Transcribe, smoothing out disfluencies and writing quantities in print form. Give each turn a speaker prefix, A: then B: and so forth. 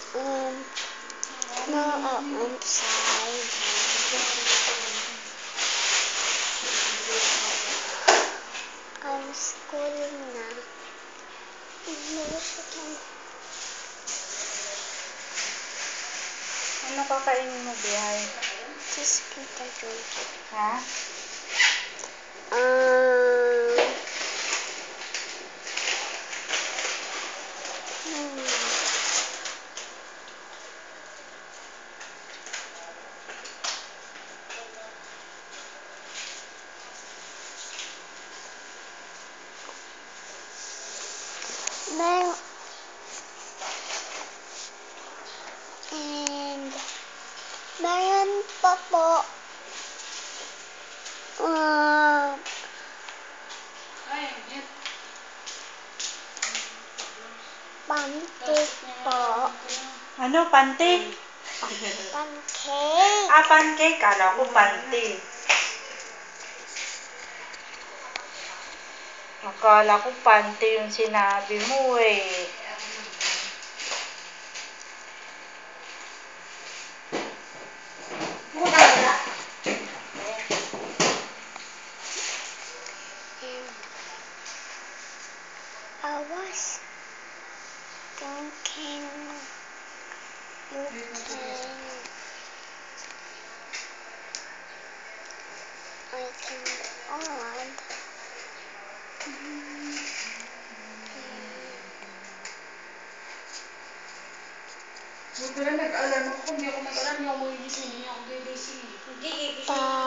A: No, outside. Ang school na.
B: Ano kakainin mo, Bihay?
A: Just kita George.
B: Ha?
A: Meron pa po pancake po.
B: Ano, panty?
A: Pancake.
B: Ah, pancake. Kala ko panty. Akala ko panty yung sinabi mo eh.
A: I was thinking you can add
C: Buti na nag-alarm ako. Kung di ako nag-alarm, hindi ako magigising. Hindi ako gigising.